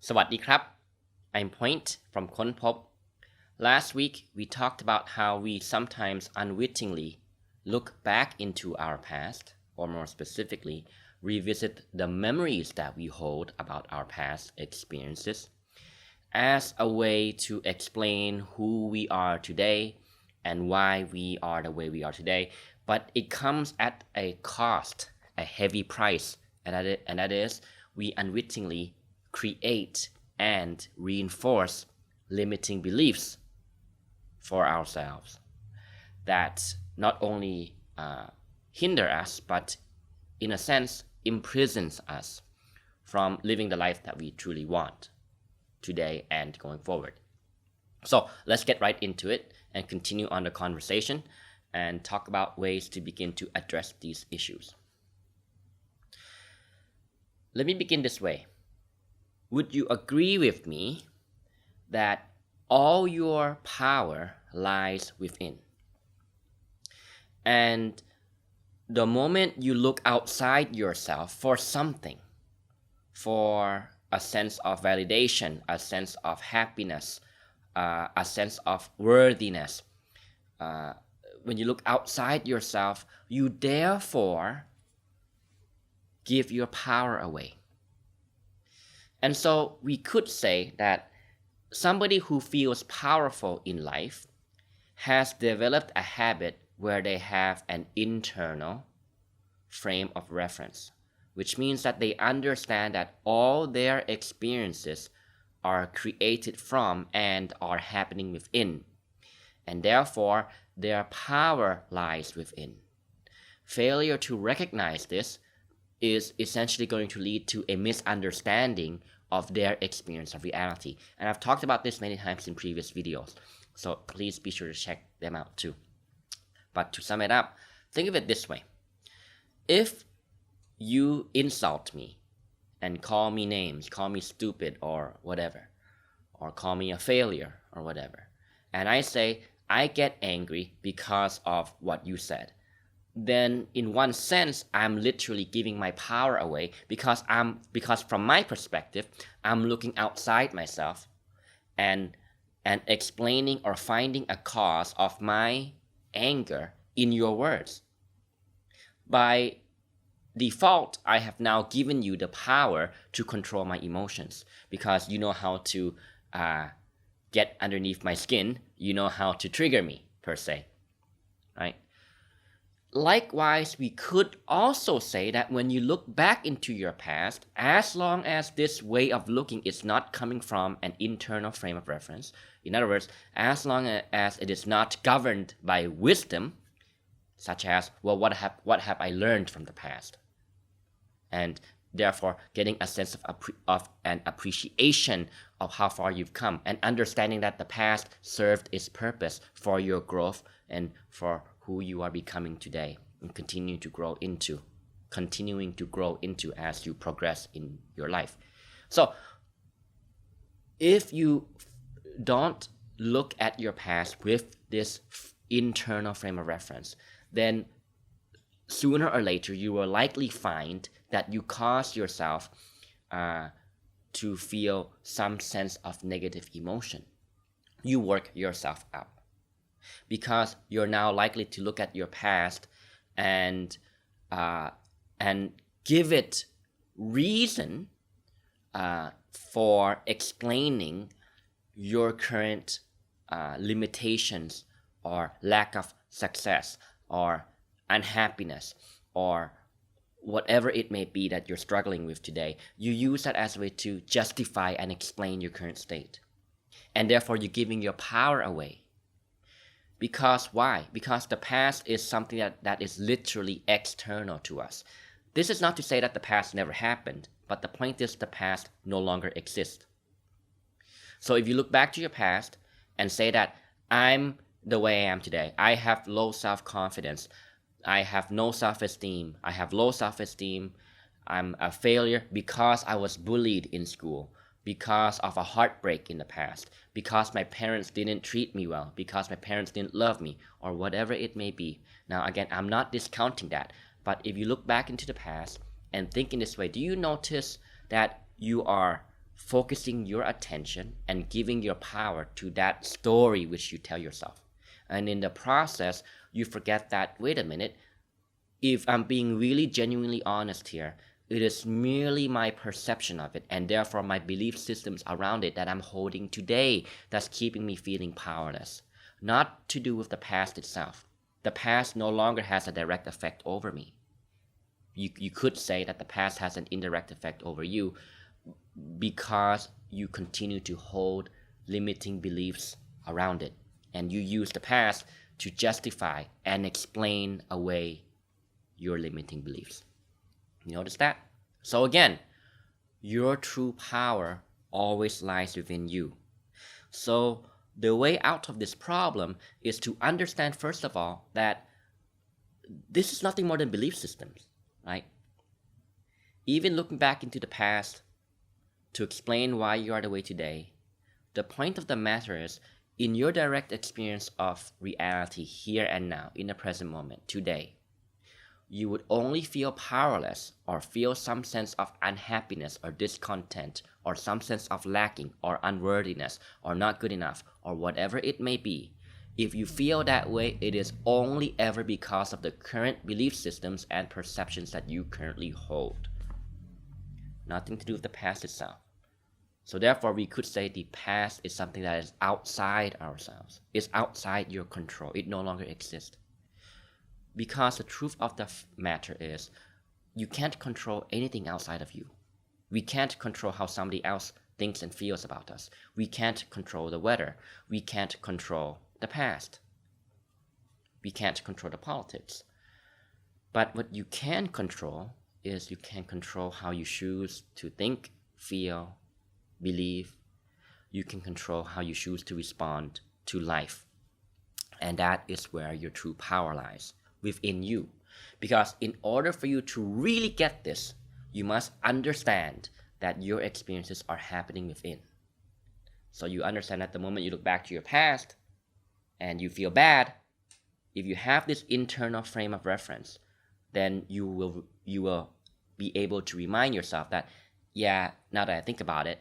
สวัสดีครับ I'm Point from ค้นพบ Last week we talked about how we sometimes unwittingly look back into our past, or more specifically, revisit the memories that we hold about our past experiences as a way to explain who we are today and why we are the way we are today. But it comes at a cost, a heavy price, and that is we unwittingly create and reinforce limiting beliefs for ourselves that not only hinder us, but in a sense imprisons us from living the life that we truly want today and going forward. So let's get right into it and continue on the conversation and talk about ways to begin to address these issues. Let me begin this way. Would you agree with me that all your power lies within? And the moment you look outside yourself for something, for a sense of validation, a sense of happiness, a sense of worthiness, when you look outside yourself, you therefore give your power away. And so we could say that somebody who feels powerful in life has developed a habit where they have an internal frame of reference, which means that they understand that all their experiences are created from and are happening within, and therefore their power lies within. Failure to recognize this is essentially going to lead to a misunderstanding of their experience of reality. And I've talked about this many times in previous videos, so please be sure to check them out too. But to sum it up, think of it this way. If you insult me and call me names, call me stupid or whatever, or call me a failure or whatever, and I say, I get angry because of what you said, then in one sense, I'm literally giving my power away because from my perspective, I'm looking outside myself and explaining or finding a cause of my anger in your words. By default, I have now given you the power to control my emotions because you know how to get underneath my skin, you know how to trigger me, per se, right? Likewise, we could also say that when you look back into your past, as long as this way of looking is not coming from an internal frame of reference, in other words, as long as it is not governed by wisdom, such as, well, what have I learned from the past? And therefore getting a sense of an appreciation of how far you've come and understanding that the past served its purpose for your growth and for who you are becoming today and continuing to grow into as you progress in your life. So if you don't look at your past with this internal frame of reference, then sooner or later you will likely find that you cause yourself to feel some sense of negative emotion. You work yourself up because you're now likely to look at your past and give it reason for explaining your current limitations or lack of success or unhappiness or whatever it may be that you're struggling with today. You use that as a way to justify and explain your current state. And therefore you're giving your power away. Because why? Because the past is something that is literally external to us. This is not to say that the past never happened, but the point is the past no longer exists. So if you look back to your past and say that I'm the way I am today, I have low self-confidence, I have no self-esteem, I have low self-esteem, I'm a failure because I was bullied in school, because of a heartbreak in the past, because my parents didn't treat me well, because my parents didn't love me, or whatever it may be. Now again, I'm not discounting that, but if you look back into the past and think in this way, do you notice that you are focusing your attention and giving your power to that story which you tell yourself. And in the process, you forget that, wait a minute, if I'm being really genuinely honest here, it is merely my perception of it and therefore my belief systems around it that I'm holding today that's keeping me feeling powerless. Not to do with the past itself. The past no longer has a direct effect over me. You could say that the past has an indirect effect over you because you continue to hold limiting beliefs around it. And you use the past to justify and explain away your limiting beliefs. You notice that? So again, your true power always lies within you. So the way out of this problem is to understand, first of all, that this is nothing more than belief systems, right? Even looking back into the past to explain why you are the way today, the point of the matter is, in your direct experience of reality here and now, in the present moment, today, you would only feel powerless or feel some sense of unhappiness or discontent or some sense of lacking or unworthiness or not good enough or whatever it may be. If you feel that way, it is only ever because of the current belief systems and perceptions that you currently hold. Nothing to do with the past itself. So therefore, we could say the past is something that is outside ourselves. It's outside your control. It no longer exists. Because the truth of the matter is, you can't control anything outside of you. We can't control how somebody else thinks and feels about us. We can't control the weather. We can't control the past. We can't control the politics. But what you can control is you can control how you choose to think, feel, believe. You can control how you choose to respond to life. And that is where your true power lies, within you. Because in order for you to really get this, you must understand that your experiences are happening within. So you understand that the moment you look back to your past and you feel bad, if you have this internal frame of reference, then you will be able to remind yourself that, yeah, now that I think about it,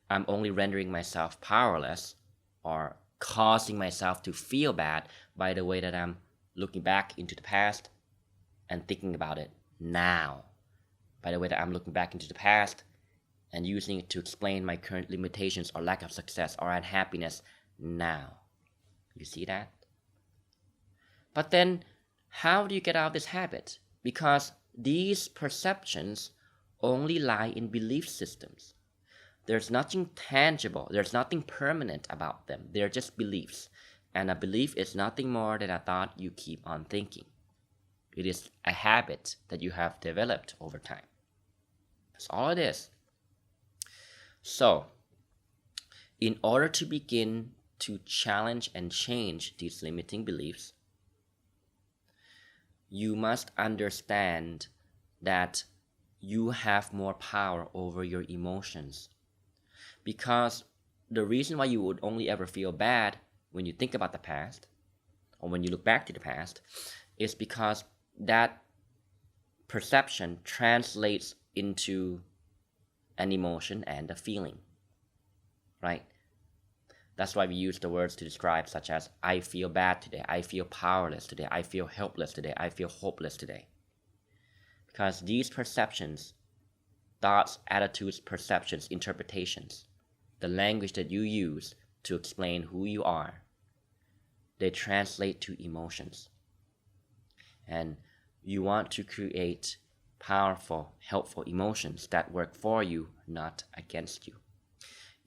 I'm only rendering myself powerless or causing myself to feel bad by the way that I'm looking back into the past and thinking about it now. By the way that I'm looking back into the past and using it to explain my current limitations or lack of success or unhappiness now. You see that? But then, how do you get out of this habit? Because these perceptions only lie in belief systems. There's nothing tangible, there's nothing permanent about them. They're just beliefs. And a belief is nothing more than a thought you keep on thinking. It is a habit that you have developed over time. That's all it is. So, in order to begin to challenge and change these limiting beliefs, you must understand that you have more power over your emotions. Because the reason why you would only ever feel bad when you think about the past, or when you look back to the past, is because that perception translates into an emotion and a feeling, right? That's why we use the words to describe, such as, I feel bad today, I feel powerless today, I feel helpless today, I feel hopeless today. Because these perceptions, thoughts, attitudes, perceptions, interpretations, the language that you use to explain who you are, they translate to emotions. And you want to create powerful, helpful emotions that work for you, not against you.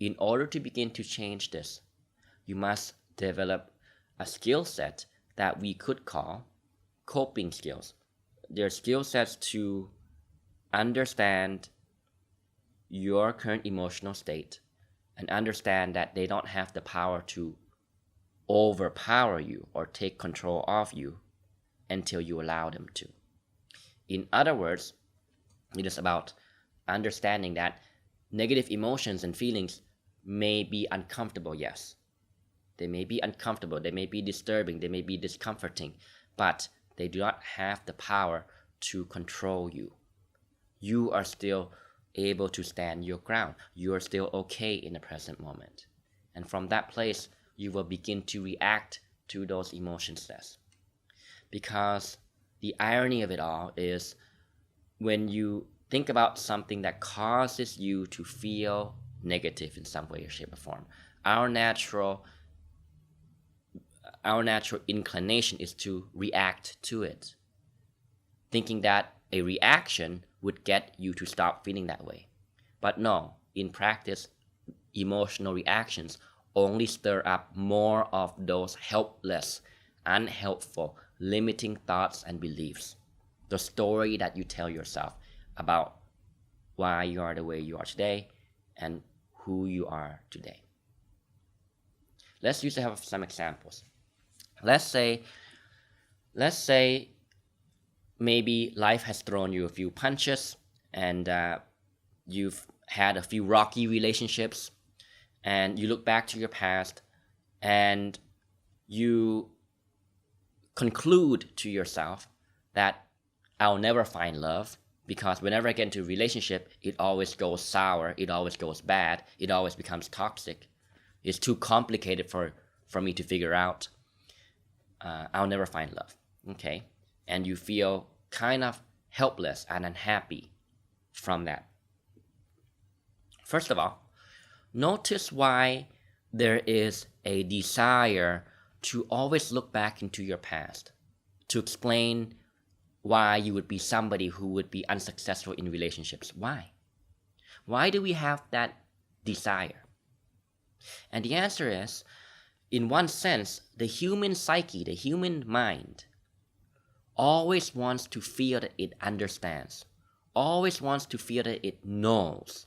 In order to begin to change this, you must develop a skill set that we could call coping skills. They're skill sets to understand your current emotional state and understand that they don't have the power to overpower you or take control of you until you allow them to. In other words, it is about understanding that negative emotions and feelings may be uncomfortable, yes. They may be uncomfortable, they may be disturbing, they may be discomforting, but they do not have the power to control you. You are still able to stand your ground. You are still okay in the present moment. And from that place, you will begin to react to those emotions less. Because the irony of it all is when you think about something that causes you to feel negative in some way or shape or form, our natural inclination is to react to it, thinking that a reaction would get you to stop feeling that way. But no, in practice, emotional reactions only stir up more of those helpless, unhelpful, limiting thoughts and beliefs. The story that you tell yourself about why you are the way you are today and who you are today. Let's use to have some examples. Let's say maybe life has thrown you a few punches and you've had a few rocky relationships, and you look back to your past and you conclude to yourself that I'll never find love because whenever I get into a relationship, it always goes sour, it always goes bad, it always becomes toxic. It's too complicated for me to figure out. I'll never find love. Okay? And you feel kind of helpless and unhappy from that. First of all, notice why there is a desire to always look back into your past to explain why you would be somebody who would be unsuccessful in relationships. Why? Why do we have that desire? And the answer is, in one sense, the human psyche, the human mind, always wants to feel that it understands, always wants to feel that it knows,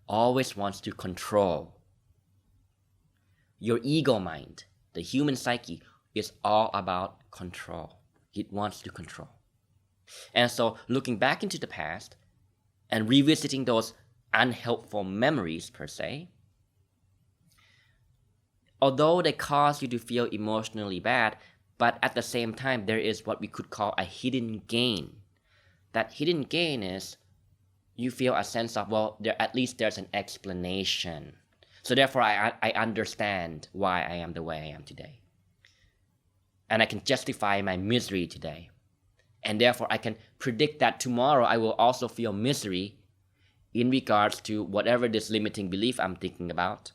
always wants to control. Your ego mind, the human psyche, is all about control. It wants to control. And so looking back into the past and revisiting those unhelpful memories per se, although they cause you to feel emotionally bad, but at the same time there is what we could call a hidden gain. That hidden gain is you feel a sense of, well, at least there's an explanation. So therefore I understand why I am the way I am today. And I can justify my misery today. And therefore I can predict that tomorrow I will also feel misery in regards to whatever this limiting belief I'm thinking about.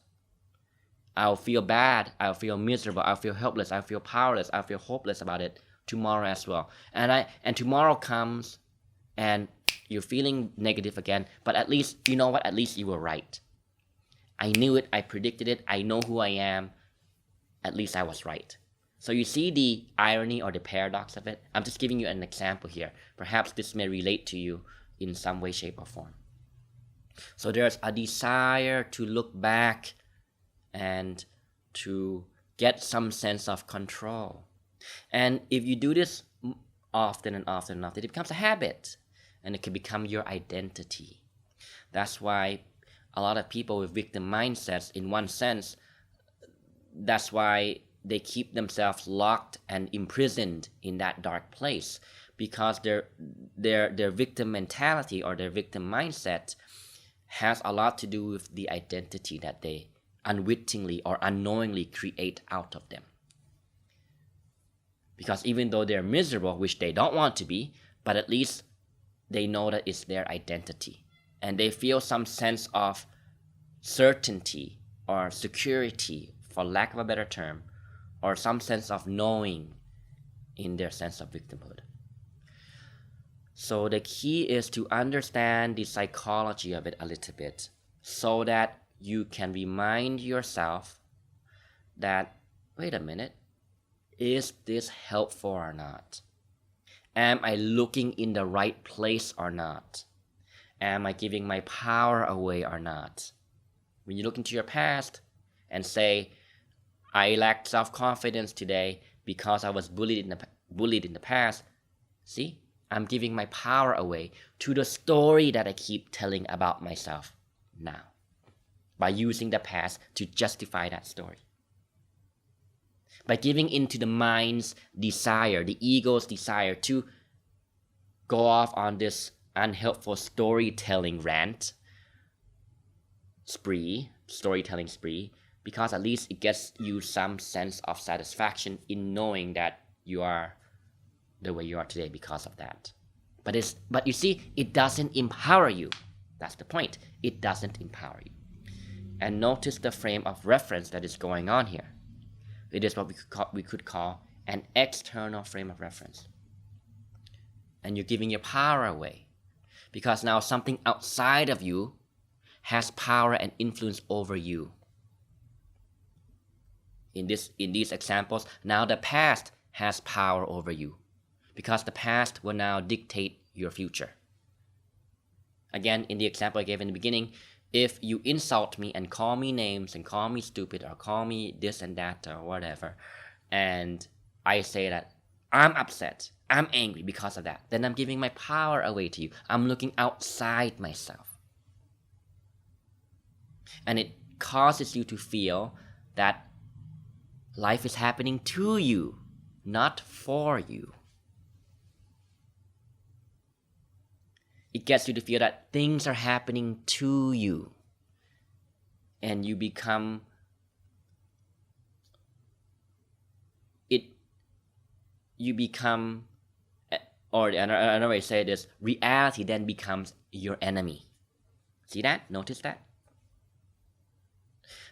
I'll feel bad, I'll feel miserable, I'll feel helpless, I'll feel powerless, I'll feel hopeless about it tomorrow as well. And tomorrow comes and you're feeling negative again, but at least, you know what, at least you were right. I knew it, I predicted it, I know who I am, at least I was right. So you see the irony or the paradox of it? I'm just giving you an example here. Perhaps this may relate to you in some way, shape, or form. So there's a desire to look back and to get some sense of control. And if you do this often and often and often, it becomes a habit and it can become your identity. That's why a lot of people with victim mindsets, in one sense, that's why they keep themselves locked and imprisoned in that dark place, because their victim mentality or their victim mindset has a lot to do with the identity that they unwittingly or unknowingly create out of them. Because even though they're miserable, which they don't want to be, but at least they know that it's their identity. And they feel some sense of certainty or security, for lack of a better term, or some sense of knowing in their sense of victimhood. So the key is to understand the psychology of it a little bit so that you can remind yourself that, wait a minute, is this helpful or not? Am I looking in the right place or not? Am I giving my power away or not? When you look into your past and say, I lacked self-confidence today because I was bullied in the past, see, I'm giving my power away to the story that I keep telling about myself now by using the past to justify that story. By giving into the mind's desire, the ego's desire to go off on this unhelpful storytelling spree, because at least it gets you some sense of satisfaction in knowing that you are the way you are today because of that. But you see, it doesn't empower you. That's the point. It doesn't empower you. And notice the frame of reference that is going on here. It is what we could call an external frame of reference. And you're giving your power away, because now something outside of you has power and influence over you. In these examples, now the past has power over you, because the past will now dictate your future. Again, in the example I gave in the beginning, if you insult me and call me names and call me stupid or call me this and that or whatever, and I say that I'm upset, I'm angry because of that, then I'm giving my power away to you. I'm looking outside myself. And it causes you to feel that life is happening to you, not for you. It gets you to feel that things are happening to you. And you become or another way to say this, reality then becomes your enemy. See that? Notice that?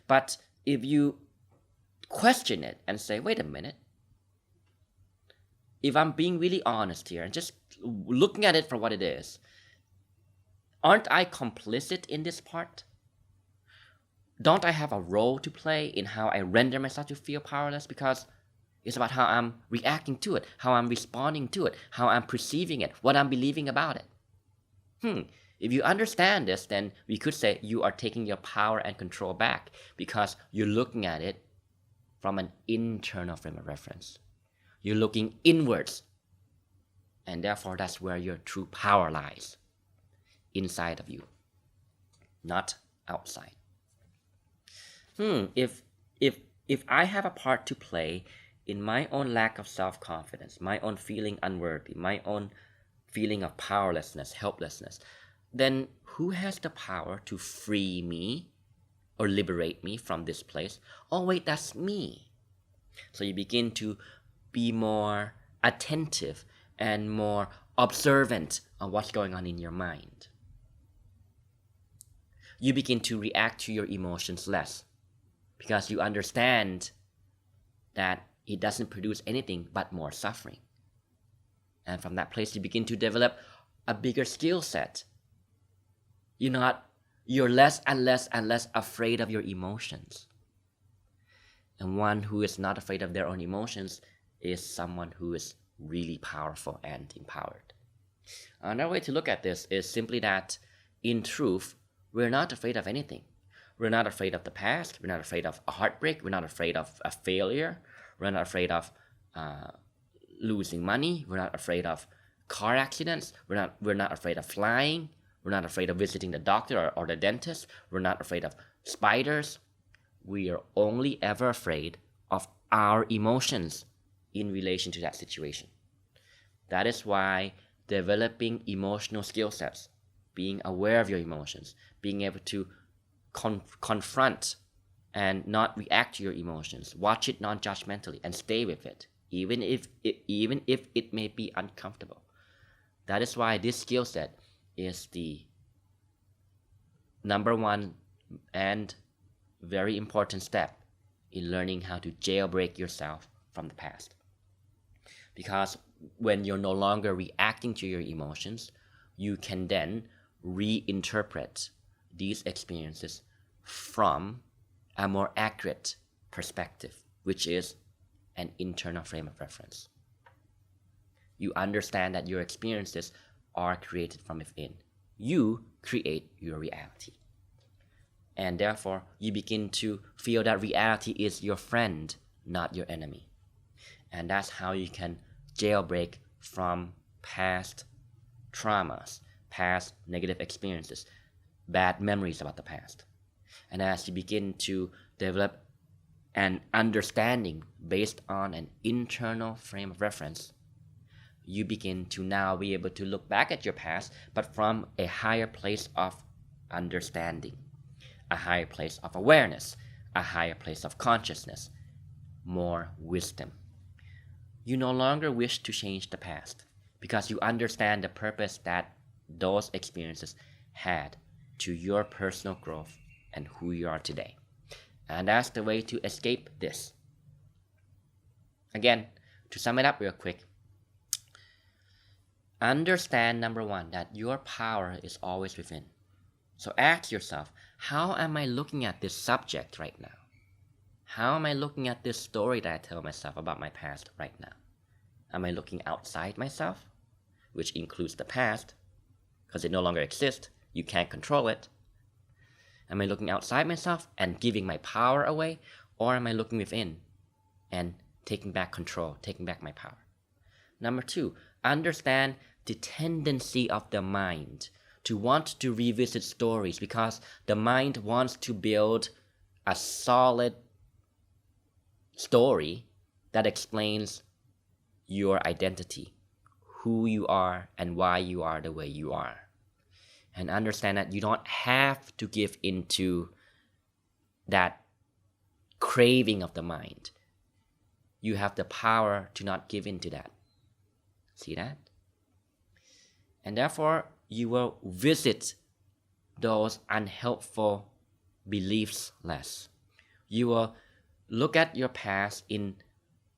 But if you question it and say, wait a minute, if I'm being really honest here and just looking at it for what it is, aren't I complicit in this part? Don't I have a role to play in how I render myself to feel powerless? Because it's about how I'm reacting to it, how I'm responding to it, how I'm perceiving it, what I'm believing about it. If you understand this, then we could say you are taking your power and control back, because you're looking at it from an internal frame of reference. You're looking inwards, and therefore that's where your true power lies, inside of you, not outside. If I have a part to play in my own lack of self-confidence, my own feeling unworthy, my own feeling of powerlessness, helplessness, then who has the power to free me or liberate me from this place? Oh wait, that's me. So you begin to be more attentive and more observant on what's going on in your mind. You begin to react to your emotions less, because you understand that it doesn't produce anything but more suffering. And from that place, you begin to develop a bigger skill set. You're less and less and less afraid of your emotions. And one who is not afraid of their own emotions is someone who is really powerful and empowered. Another way to look at this is simply that, in truth, we're not afraid of anything. We're not afraid of the past. We're not afraid of a heartbreak. We're not afraid of a failure. We're not afraid of losing money. We're not afraid of car accidents. We're not afraid of flying. We're not afraid of visiting the doctor or the dentist. We're not afraid of spiders. We are only ever afraid of our emotions in relation to that situation. That is why developing emotional skill sets, being aware of your emotions, being able to confront and not react to your emotions, watch it non-judgmentally and stay with it, even if it may be uncomfortable. That is why this skill set is the number one and very important step in learning how to jailbreak yourself from the past. Because when you're no longer reacting to your emotions, you can then reinterpret these experiences from a more accurate perspective, which is an internal frame of reference. You understand that your experiences are created from within. You create your reality. And therefore, you begin to feel that reality is your friend, not your enemy. And that's how you can jailbreak from past traumas, past negative experiences, bad memories about the past. And as you begin to develop an understanding based on an internal frame of reference, you begin to now be able to look back at your past, but from a higher place of understanding, a higher place of awareness, a higher place of consciousness, more wisdom. You no longer wish to change the past because you understand the purpose that those experiences had to your personal growth and who you are today. And that's the way to escape this. Again, to sum it up real quick, understand, number one, that your power is always within. So ask yourself, how am I looking at this subject right now? How am I looking at this story that I tell myself about my past right now? Am I looking outside myself, which includes the past, because it no longer exists, you can't control it? Am I looking outside myself and giving my power away, or am I looking within and taking back control, taking back my power? Number two, understand the tendency of the mind to want to revisit stories because the mind wants to build a solid story that explains your identity, who you are, and why you are the way you are. And understand that you don't have to give into that craving of the mind. You have the power to not give into that. See that? And therefore, you will visit those unhelpful beliefs less. You will look at your past in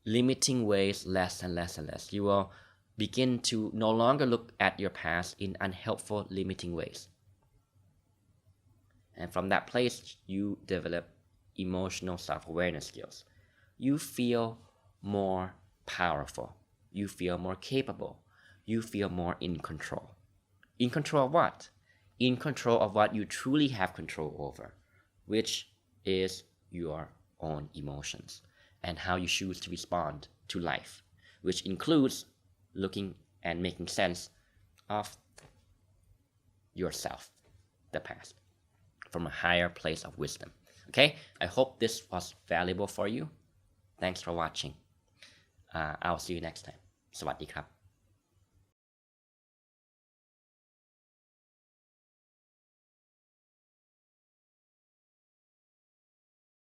limiting ways less and less and less. You will begin to no longer look at your past in unhelpful, limiting ways. And from that place, you develop emotional self-awareness skills. You feel more powerful. You feel more capable. You feel more in control. In control of what? In control of what you truly have control over, which is your own emotions and how you choose to respond to life, which includes looking and making sense of yourself, the past, from a higher place of wisdom. Okay, I hope this was valuable for you. Thanks for watching. I'll see you next time. สวัสดีครับ